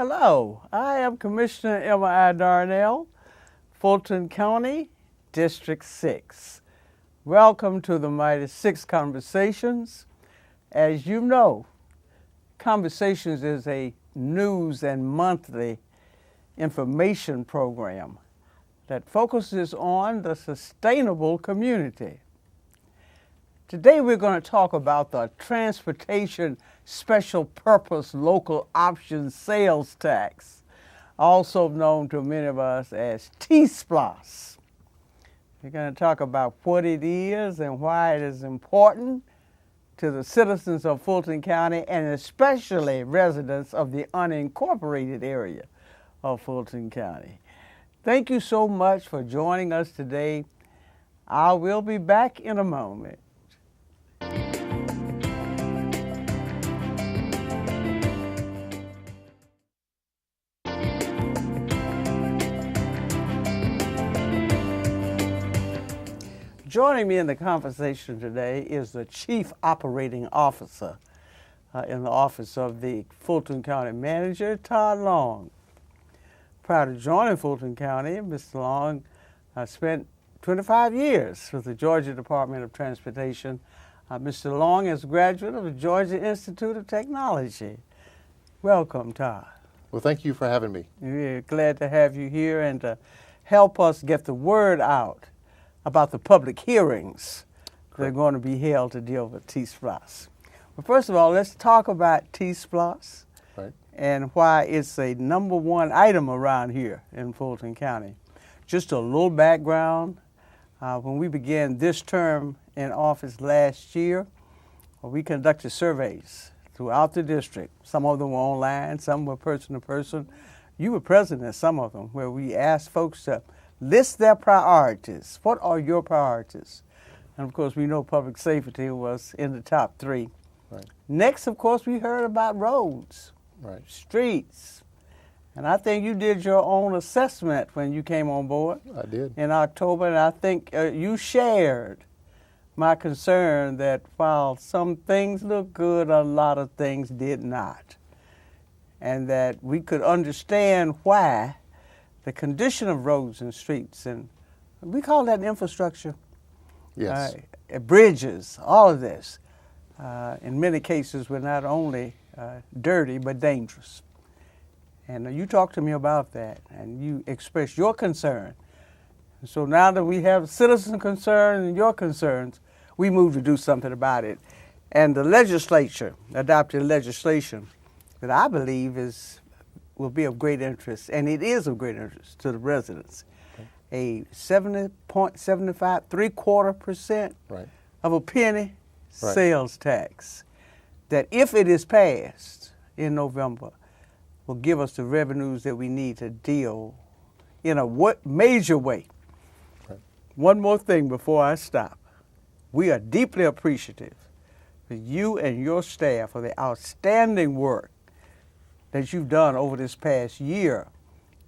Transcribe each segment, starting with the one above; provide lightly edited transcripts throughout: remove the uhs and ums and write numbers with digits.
Hello, I am Commissioner Emma I. Darnell, Fulton County, District 6. Welcome to the Mighty Six Conversations. As you know, Conversations is a news and monthly information program that focuses on the sustainable community. Today we're going to talk about the Transportation Special Purpose Local Option Sales Tax, also known to many of us as T-SPLOST. We're going to talk about what it is and why it is important to the citizens of Fulton County and especially residents of the unincorporated area of Fulton County. Thank you so much for joining us today. I will be back in a moment. Joining me in the conversation today is the Chief Operating Officer in the office of the Fulton County Manager, Todd Long. Prior to joining Fulton County, Mr. Long spent 25 years with the Georgia Department of Transportation. Mr. Long is a graduate of the Georgia Institute of Technology. Welcome, Todd. Well, thank you for having me. We're glad to have you here and to help us get the word out about the public hearings that are going to be held to deal with T-SPLOST. Well, first of all, let's talk about T-SPLOST and why it's a number one item around here in Fulton County. Just a little background. When we began this term in office last year, we conducted surveys throughout the district. Some of them were online, some were person to person. You were present at some of them, where we asked folks to list their priorities. What are your priorities? And of course, we know public safety was in the top three. Right. Next, of course, we heard about roads, streets. And I think you did your own assessment when you came on board. I did. In October, and I think you shared my concern that while some things look good, a lot of things did not. And that we could understand why the condition of roads and streets, and we call that infrastructure. Yes. Bridges, all of this, in many cases were not only dirty, but dangerous. And you talked to me about that, and you expressed your concern. And so now that we have citizen concern and your concerns, we move to do something about it. And the legislature adopted legislation that I believe will be of great interest, and it is of great interest to the residents. Okay. A 70.75, 3/4% of a penny sales tax that, if it is passed in November, will give us the revenues that we need to deal in a major way. Right. One more thing before I stop. We are deeply appreciative of you and your staff for the outstanding work that you've done over this past year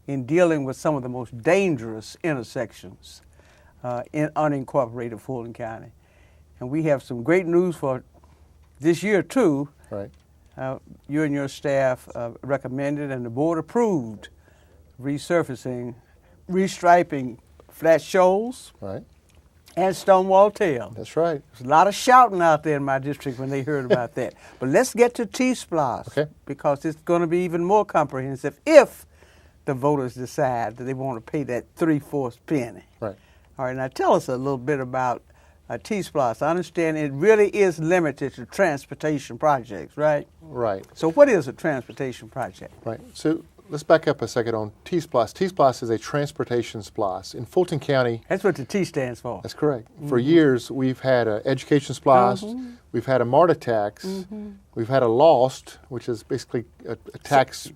in dealing with some of the most dangerous intersections in unincorporated Fulton County. And we have some great news for this year, too. Right. You and your staff recommended and the board approved resurfacing, restriping Flat Shoals and Stonewall Tail. That's right. There's a lot of shouting out there in my district when they heard about that. But let's get to T-SPLOST, because it's going to be even more comprehensive if the voters decide that they want to pay that 3/4 penny. Right. All right, now tell us a little bit about T-SPLOST. I understand it really is limited to transportation projects, right? Right. So what is a transportation project? Right. So let's back up a second on T-SPLOST. T-SPLOST is a transportation SPLOST. In Fulton County... That's what the T stands for. That's correct. Mm-hmm. For years, we've had an education SPLOST, we've had a MARTA tax, we've had a LOST, which is basically a tax...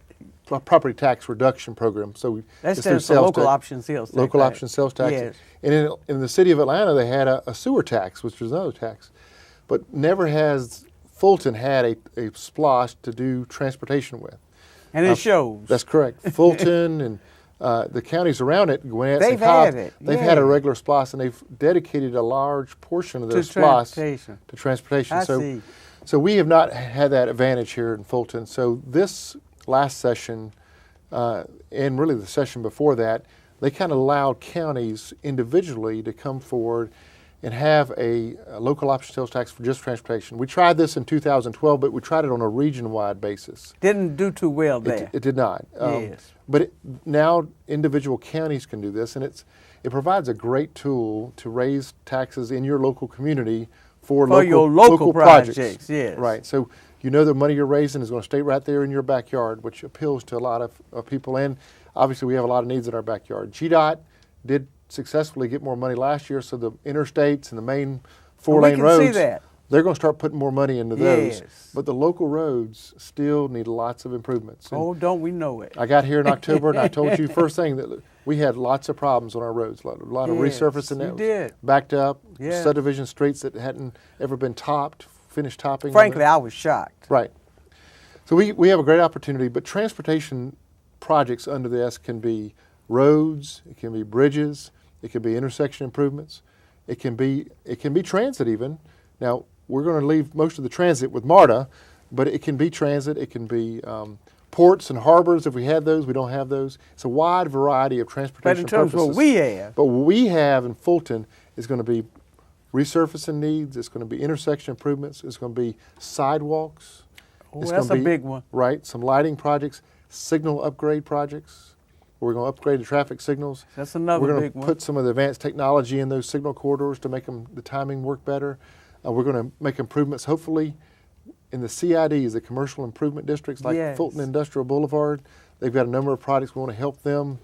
property tax reduction program. So that stands for local option sales tax. Local option sales tax. Yes. And in the city of Atlanta, they had a sewer tax, which was another tax. But never has Fulton had a SPLOST to do transportation with. And it shows. That's correct. Fulton and the counties around it, Gwinnett, they've had it. They've had a regular SPLOST, and they've dedicated a large portion of their SPLOST to transportation. I see. So we have not had that advantage here in Fulton. So this last session, and really the session before that, they kind of allowed counties individually to come forward and have a local option sales tax for just transportation. We tried this in 2012, but we tried it on a region-wide basis. Didn't do too well there. It did not. Yes. But now individual counties can do this, and it provides a great tool to raise taxes in your local community for your local projects. Yes. Right. So you know the money you're raising is going to stay right there in your backyard, which appeals to a lot of people. And obviously we have a lot of needs in our backyard. GDOT did successfully get more money last year, so the interstates and the main four-lane roads, see that. they're going to start putting more money into those. Yes. But the local roads still need lots of improvements. And Oh, don't we know it? I got here in October and I told you first thing that we had lots of problems on our roads, a lot of Yes, resurfacing you that did. backed up, Yeah. subdivision streets that hadn't ever been finished topping. Frankly, I was shocked. Right. So we have a great opportunity, but transportation projects under this can be roads, it can be bridges, it can be intersection improvements, it can be transit even. Now, we're going to leave most of the transit with MARTA, but it can be transit, it can be ports and harbors if we had those. We don't have those. It's a wide variety of transportation But in terms purposes. of what we have, But what we have in Fulton is going to be resurfacing needs, it's going to be intersection improvements, it's going to be sidewalks. oh, It's that's gonna a be- big one. Right, some lighting projects, signal upgrade projects. We're going to upgrade the traffic signals. That's another We're going big to one. put some of the advanced technology in those signal corridors to make the timing work better. We're going to make improvements, hopefully, in the CIDs, the commercial improvement districts like Yes. Fulton Industrial Boulevard. They've got a number of projects we want to help them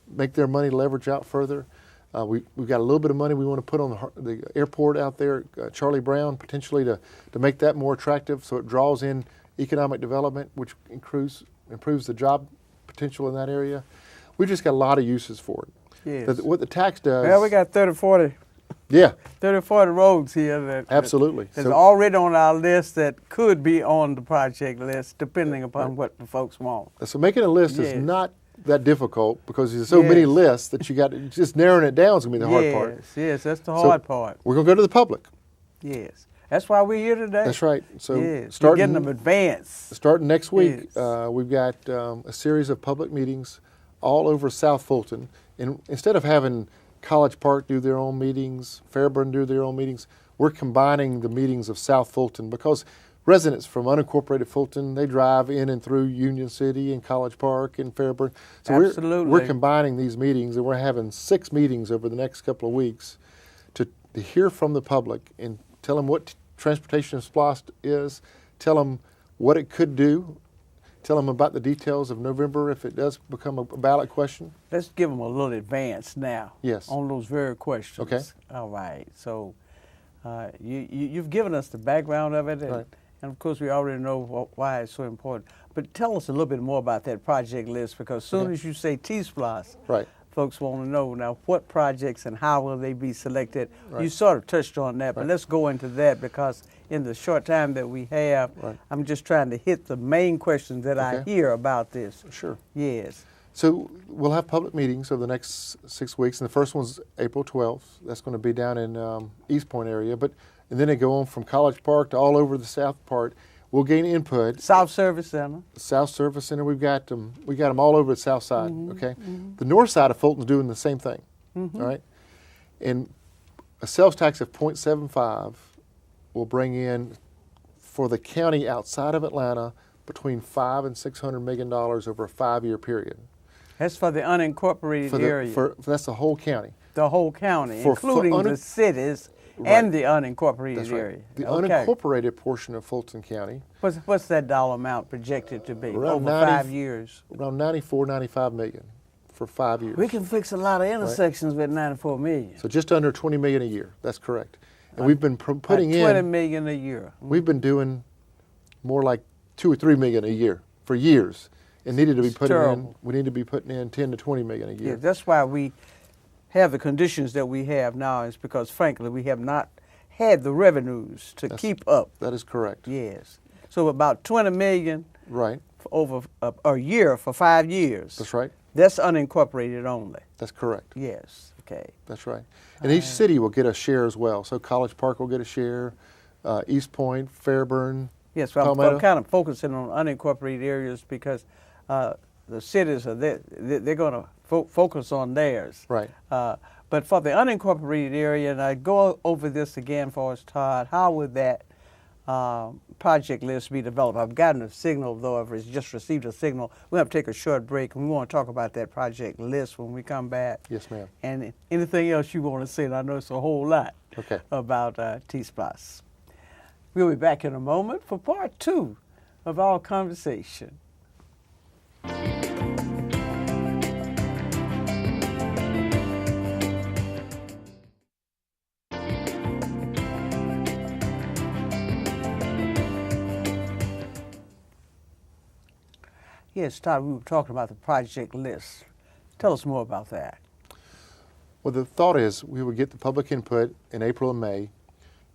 make their money leverage out further. We've got a little bit of money we want to put on the airport out there, Charlie Brown, potentially to make that more attractive so it draws in economic development, which improves the job potential in that area. We've just got a lot of uses for it. Yes. What the tax does. Well, we got 30, 40 Yeah, 40 roads here that absolutely. that's So- already on our list that could be on the project list, depending upon what the folks want. So making a list Yes. is not that difficult because there's so many Yes. lists that you got just narrowing it down is going to be the hard part. Yes, that's the So- hard part. We're going to go to the public. Yes, that's why we're here today. That's right. So yes, we're starting getting them advanced. starting next week, Yes. we've got a series of public meetings all over South Fulton. And instead of having College Park do their own meetings, Fairburn do their own meetings, we're combining the meetings of South Fulton because residents from unincorporated Fulton, they drive in and through Union City and College Park and Fairburn. So Absolutely. we're combining these meetings, and we're having 6 meetings over the next couple of weeks to hear from the public and tell them what Transportation SPLOST is, tell them what it could do, tell them about the details of November if it does become a ballot question. Let's give them a little advance now. Yes. On those very questions. Okay. All right. So you've given us the background of it, Right. and of course we already know why it's so important. But tell us a little bit more about that project list, because as soon Okay. as you say T-SPLOST, Right. folks want to know now what projects and how will they be selected. Right. You sort of touched on that, but Right. let's go into that, because in the short time that we have, Right. I'm just trying to hit the main questions that I Okay. hear about this. Sure. Yes. So we'll have public meetings over the next 6 weeks, and the first one's April 12th. That's going to be down in East Point area, and then they go on from College Park to all over the south part. We'll gain input. South Service Center. South Service Center, we got them all over the south side. Okay, the north side of Fulton's doing the same thing. All right, and a sales tax of 0.75 will bring in for the county outside of Atlanta between $500 and $600 million over a 5-year period. That's for the unincorporated area. That's the whole county. the whole county, for including the cities and the unincorporated That's right. area. The Okay. unincorporated portion of Fulton County, What's that dollar amount projected to be Around over 90 5 years? around 94, 95 million for 5 years. We can fix a lot of intersections with 94 million. So just under 20 million a year. That's correct. And we've been putting About 20 in. million a year. We've been doing more like 2 or 3 million a year for years. It needed to be It's putting in. terrible. We need to be putting in 10 to 20 million a Yeah, year. that's why we have the conditions that we have now, is because frankly we have not had the revenues to keep up. That is correct. Yes. So about 20 million Right. over a year for 5 years. That's right. That's unincorporated only. That's correct. Yes. Okay. That's right. And each city will get a share as well. So College Park will get a share, East Point, Fairburn. Yes, well, I'm Palmetto. kind of focusing on unincorporated areas because the cities are there, they're going to focus on theirs. Right. But for the unincorporated area, and I go over this again for us, Todd, how would that project list be developed? I've gotten a signal, though. I've just received a signal. We'll have to take a short break, and we want to talk about that project list when we come back. Yes, ma'am. And anything else you want to say, and I know it's a whole lot Okay. about T-SPLOST. We'll be back in a moment for part 2 of our conversation. Yes, Todd, we were talking about the project list. Tell us more about that. Well, the thought is we would get the public input in April and May, and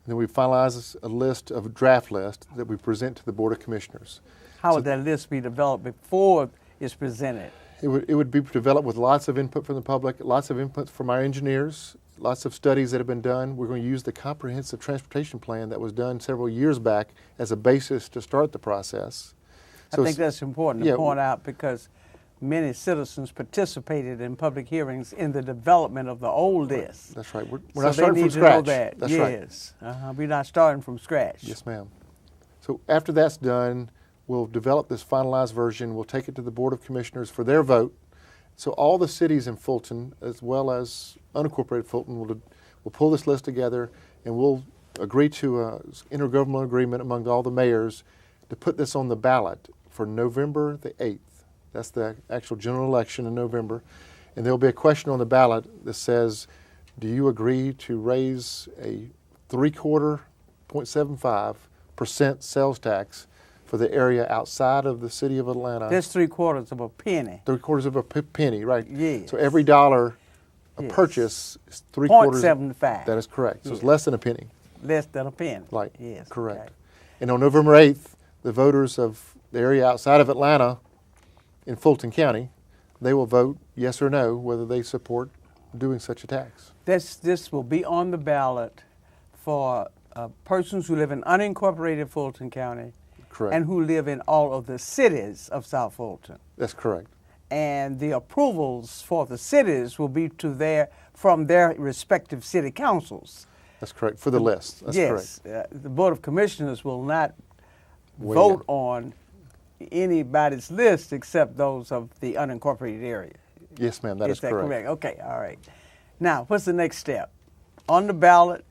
then we finalize a list of a draft list that we present to the Board of Commissioners. How would that list be developed before it's presented? It would be developed with lots of input from the public, lots of input from our engineers, lots of studies that have been done. We're going to use the comprehensive transportation plan that was done several years back as a basis to start the process. I think that's important to point out because many citizens participated in public hearings in the development of the old list. That's right. We're So not starting they from need to scratch. know that. That's yes. right. We're not starting from scratch. Yes, ma'am. So after that's done, we'll develop this finalized version. We'll take it to the Board of Commissioners for their vote. So all the cities in Fulton, as well as unincorporated Fulton, will pull this list together, and we'll agree to an intergovernmental agreement among all the mayors to put this on the ballot for November the 8th. That's the actual general election in November. And there'll be a question on the ballot that says, do you agree to raise a 0.75% sales tax for the area outside of the city of Atlanta? That's 3/4 of a penny. 3/4 of a penny, right? Yes. So every dollar of Yes. purchase is 3/4. 0.75. That is correct. So Yes. it's less than a penny. Less than a penny. Right. Yes. Correct. okay. And on November 8th, the voters of the area outside of Atlanta in Fulton County, they will vote yes or no whether they support doing such a tax. This will be on the ballot for persons who live in unincorporated Fulton County Correct. and who live in all of the cities of South Fulton. That's correct. And the approvals for the cities will be from their respective city councils. That's correct. For the list. That's yes, correct. The Board of Commissioners will not Weigh vote in. on anybody's list except those of the unincorporated area. Yes, ma'am. That is that correct. Okay, all right. Now, what's the next step? On the ballot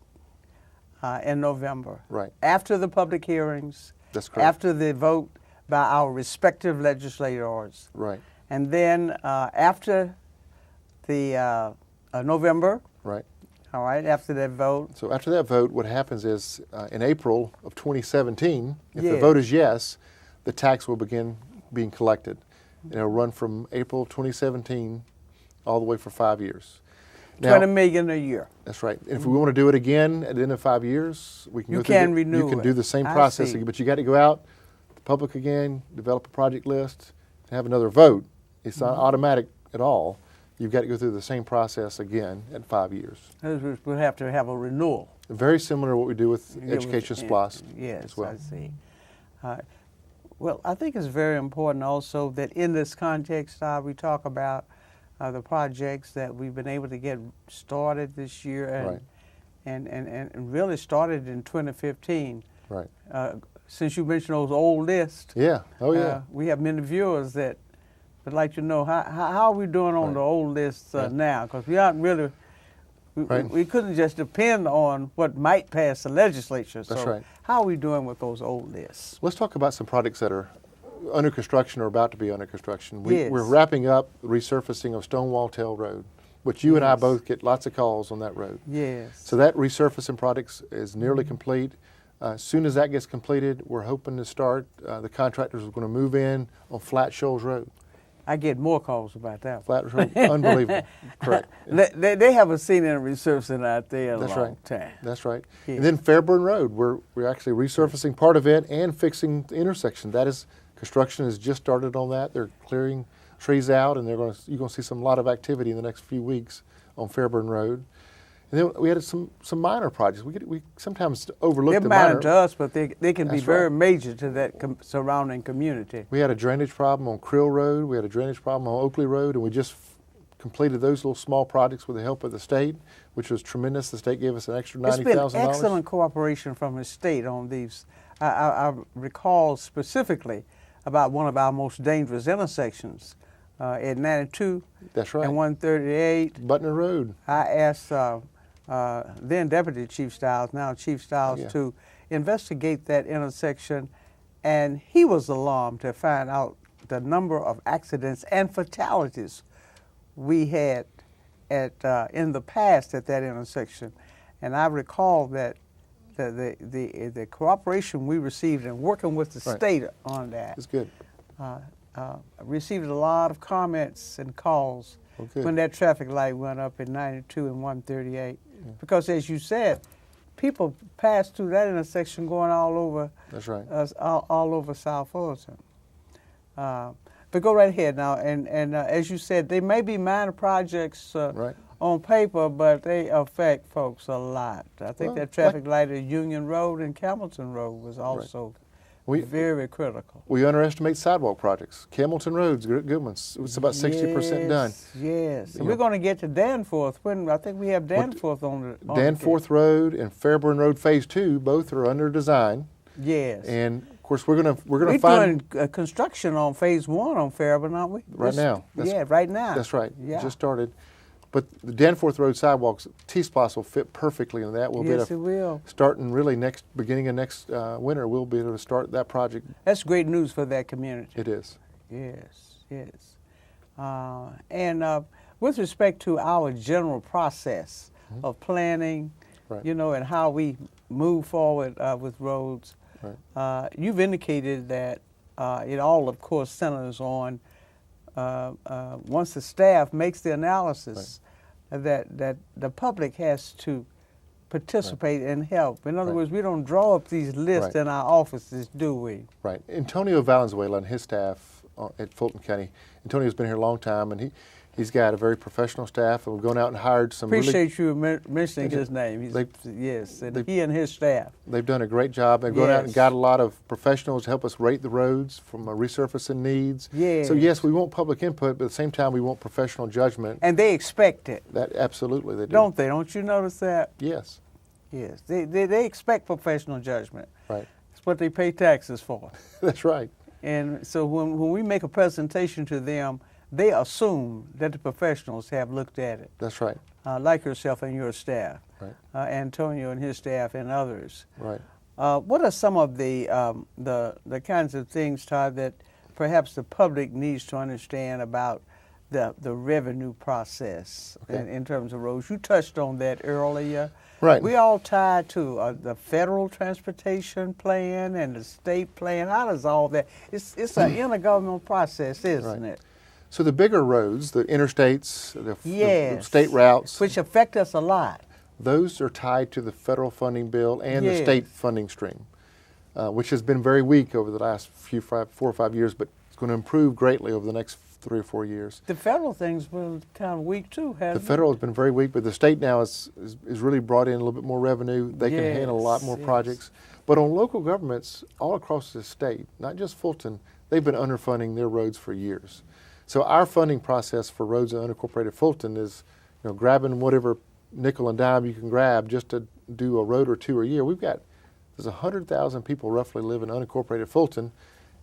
in November. Right. After the public hearings. That's correct. After the vote by our respective legislators. Right. And then after the November. Right. All right, after that vote. So after that vote, what happens is in April of 2017, if the Yes. vote is yes, the tax will begin being collected. And it'll run from April 2017 all the way for 5 years. Now, 20 million a year. that's right. And if we want to do it again at the end of 5 years, we can You go through can renew You can it. do the same I process, see. but you got to go out, the public again, develop a project list, and have another vote. It's not automatic at all. You've got to go through the same process again at 5 years. We'll have to have a renewal. Very similar to what we do with Yeah, Education with- SPLOST Yes, as well. I see. Well, I think it's very important also that in this context, we talk about the projects that we've been able to get started this year Right. and really started in 2015. Right. Since you mentioned those old lists, Yeah. Oh, yeah. we have many viewers that would like to know how are we doing on Right. the old lists Yeah. now? Because we aren't really, Right. we couldn't just depend on what might pass the legislature. That's so right. how are we doing with those old lists? Let's talk about some projects that are under construction or about to be under construction. Yes. We're wrapping up the resurfacing of Stonewall Tail Road, which you and I Yes. both get lots of calls on that road. Yes. So that resurfacing project is nearly complete. As soon as that gets completed, we're hoping to start. The contractors are going to move in on Flat Shoals Road. I get more calls about that. Flat Road, unbelievable. Correct. They haven't seen any resurfacing out there in a That's long right. time. That's right. Yeah. And then Fairburn Road, we're actually resurfacing part of it and fixing the intersection. That is, construction has just started on that. They're clearing trees out, and you're going to see a lot of activity in the next few weeks on Fairburn Road. And then we had some minor projects. We sometimes overlook They're the minor minor. to us, but they can be That's very right. major to that surrounding community. We had a drainage problem on Krill Road. We had a drainage problem on Oakley Road, and we just completed those little small projects with the help of the state, which was tremendous. The state gave us an extra It's $90,000. been excellent cooperation from the state on these. I recall specifically about one of our most dangerous intersections at 92 That's right. and 138. Butner Road. I asked then Deputy Chief Stiles, now Chief Stiles, Yeah. to investigate that intersection, and he was alarmed to find out the number of accidents and fatalities we had in the past at that intersection. And I recall that the cooperation we received in working with the Right. state on that It's good. received a lot of comments and calls Well, good. when that traffic light went up in 92 and 138. Because as you said, people pass through that intersection going all over That's right. all over South Fulton. But go right ahead now, and as you said, they may be minor projects Right. on paper, but they affect folks a lot. I think Well, that traffic light at Union Road and Campbellton Road was also We very critical. we underestimate sidewalk projects. Campbellton Road's a good one. It's about 60% done. Yes, You and we're know- going to get to Danforth. When I think we have Danforth on the Danforth Road and Fairburn Road Phase 2 both are under design, Yes, and of course we're gonna we're find doing construction on Phase 1 on Fairburn, aren't we? Right now. Yeah, right now. That's right. Yeah. Just started. But the Danforth Road sidewalks, T-Splosh will fit perfectly in that. We'll be Yes, it able will. to starting really beginning of next winter, we'll be able to start that project. That's great news for that community. It is. Yes, yes. And with respect to our general process of planning, Right. you know, and how we move forward with roads, you've indicated that it all, of course, centers on once the staff makes the analysis, that the public has to participate and help. In other Right. words, we don't draw up these lists Right. in our offices, do we? Right. Antonio Valenzuela and his staff at Fulton County. Antonio's been here a long time, and he's got a very professional staff, and we've gone out and hired some Appreciate you mentioning his name. He's, They- yes, and they- he and his staff. They've done a great job. They've gone out and Yes. got a lot of professionals to help us rate the roads from resurfacing needs. Yes. So yes, we want public input, but at the same time, we want professional judgment. And they expect it, That absolutely they do. don't they? Don't you notice that? Yes. Yes, they expect professional judgment. Right. It's what they pay taxes for. That's right. And so when we make a presentation to them, they assume that the professionals have looked at it, That's right. like yourself and your staff, Right. Antonio and his staff and others. Right. What are some of the kinds of things, Todd, that perhaps the public needs to understand about the revenue process Okay. in terms of roads? You touched on that earlier. Right. We all tied to the federal transportation plan and the state plan. How does all that? It's an intergovernmental process, isn't Right. it? So the bigger roads, the interstates, the Yes. state routes, Which affect us a lot. those are tied to the federal funding bill and the Yes. state funding stream, which has been very weak over the last 4 or 5 years, but it's going to improve greatly over the next 3 or 4 years. The federal thing's been kind of weak too, The hasn't it? federal has been very weak, but the state now is really brought in a little bit more revenue. They can handle a lot more Yes, projects. But on local governments all across the state, not just Fulton, they've been underfunding their roads for years. So our funding process for roads in unincorporated Fulton is, grabbing whatever nickel and dime you can grab just to do a road or two a year. There's 100,000 people roughly live in unincorporated Fulton.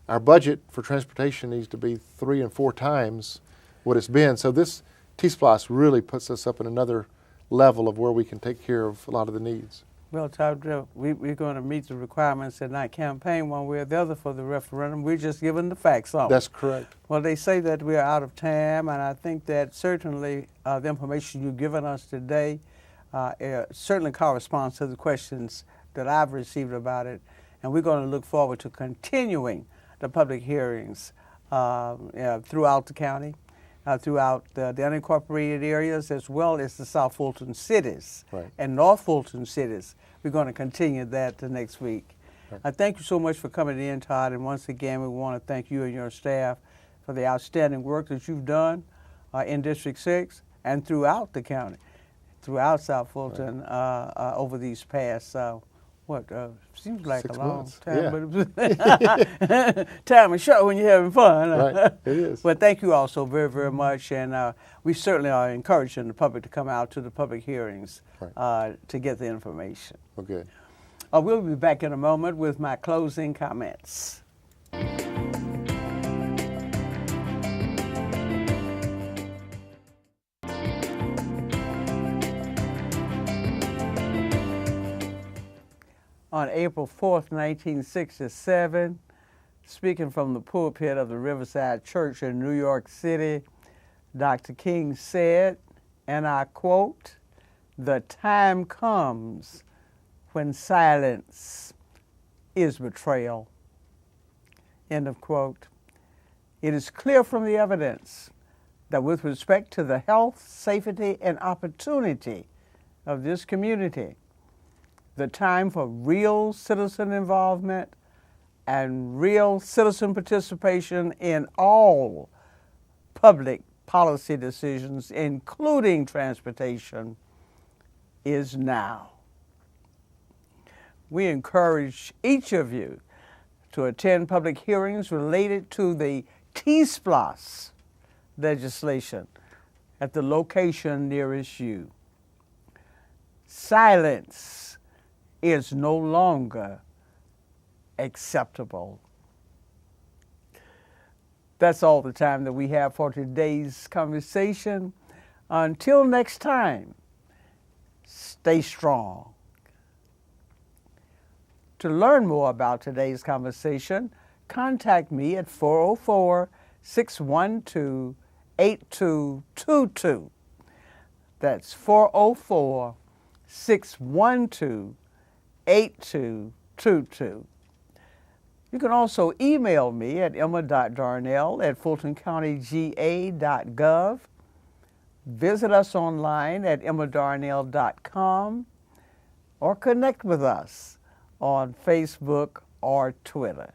Our budget for transportation needs to be 3 and 4 times what it's been. So this T-Splosh really puts us up in another level of where we can take care of a lot of the needs. Well, Todd, we're going to meet the requirements and not campaign one way or the other for the referendum. We're just giving the facts on it. That's correct. Well, they say that we are out of time, and I think that certainly the information you've given us today certainly corresponds to the questions that I've received about it, and we're going to look forward to continuing the public hearings throughout the county, throughout the unincorporated areas, as well as the South Fulton cities Right. and North Fulton cities. We're going to continue that the next week. Right. I thank you so much for coming in, Todd, and once again, we want to thank you and your staff for the outstanding work that you've done in District 6 and throughout the county. throughout South Fulton over these past, seems like 6 a long months. time, Yeah. but time is short when you're having fun. Right, it is. But thank you all so very, very much, and we certainly are encouraging the public to come out to the public hearings to get the information. Well, good. We'll be back in a moment with my closing comments. On April 4th, 1967, speaking from the pulpit of the Riverside Church in New York City, Dr. King said, and I quote, "The time comes when silence is betrayal." End of quote. It is clear from the evidence that with respect to the health, safety, and opportunity of this community, the time for real citizen involvement and real citizen participation in all public policy decisions, including transportation, is now. We encourage each of you to attend public hearings related to the T-SPLOS legislation at the location nearest you. Silence is no longer acceptable. That's all the time that we have for today's conversation. Until next time, stay strong. To learn more about today's conversation, contact me at 404-612-8222. That's 404-612-8222. You can also email me at emma.darnell@fultoncountyga.gov. Visit us online at emmadarnell.com or connect with us on Facebook or Twitter.